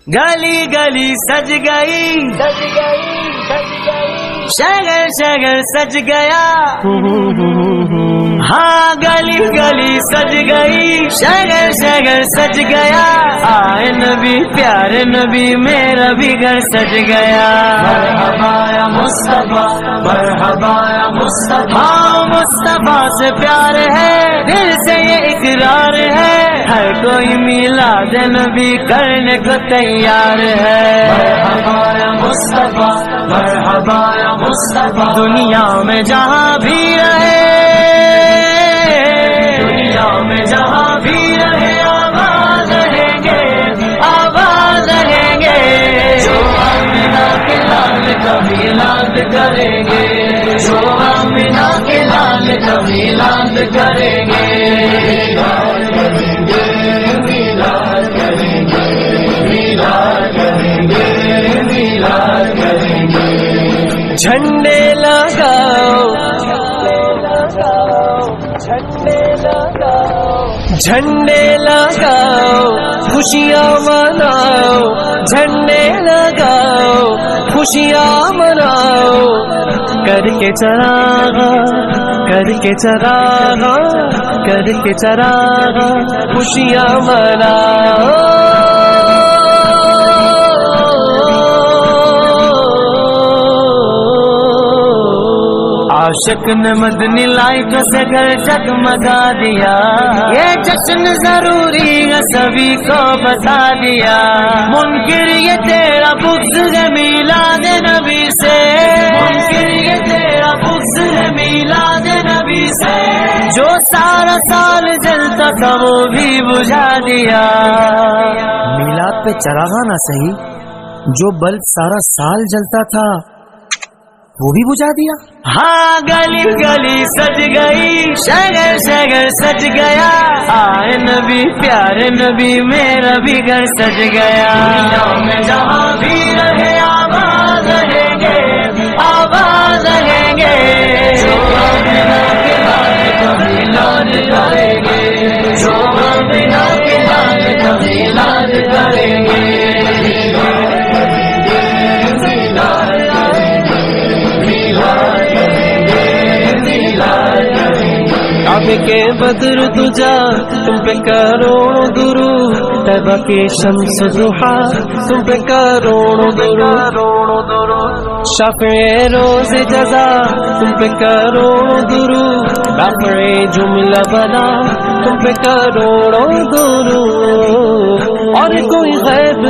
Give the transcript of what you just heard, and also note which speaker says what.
Speaker 1: گلی گلی سج گئی، شہر شہر سج گیا، ہاں گلی گلی سج گئی، شہر شہر سج گیا، آئے نبی پیارے نبی میرا بھی گھر سج گیا۔ مرحبا یا مصطفیٰ، مرحبا یا مصطفیٰ، ہاں مصطفیٰ سے پیار ہے، دل سے یہ اقرار ہے، ہر کوئی میلاد نبی کرنے کو تیار ہے۔ مرحبا یا مصطفیٰ، مرحبا یا مصطفیٰ، دنیا میں جہاں بھی رہے، دنیا میں جہاں بھی رہے، آباد رہیں گے، آباد رہیں گے، جو آمنہ کے لال کا میلاد کریں گے، جو آمنہ کے لال کا میلاد کریں گے، میلاد کریں گے، میلاد کریں گے، میلاد کریں گے، میلاد کریں گے۔ جھنڈے لگاؤ، جھنڈے لگاؤ، جھنڈے لگاؤ، خوشیاں مناؤ، جھنڈے لگاؤ، خوشیاں مناؤ، کر کے چراغا، کر کے چراغا، کر کے چراغا، خوشیاں مناؤ۔ عاشق نے مدنی لائٹوں سے گھر جگمگا دیا، یہ جشن ضروری ہے سبھی کو بتا دیا، منکر یہ تیرا بغض ہے میلاد نبی سے، منکر یہ تیرا بغض ہے میلاد نبی سے، جو سارا سال جلتا تھا وہ بھی بجھا دیا۔ میلاد پہ چراغا نہ صحیح، جو بلب سارا سال جلتا تھا وہ بھی بجھا دیا۔ ہاں گلی گلی سج گئی، شہر شہر سج گیا، آئے نبی پیارے نبی میرا بھی گھر سج گیا۔ دنیا میں جہاں بھی رہے آباد رہیں گے، آباد رہیں گے، جو آمنہ کے لال کا میلاد کریں گے، جو آمنہ کے لال کا میلاد کریں گے، کعبے کے بدر تجا تم پہ کروڑوں درود، طیبہ کے شمس ضحیٰ تم پہ کروڑوں درود، شافع روز جزا تم پہ کروڑوں درود، رافع جملہ بنا تم پہ کروڑوں درود، اور کوئی غیب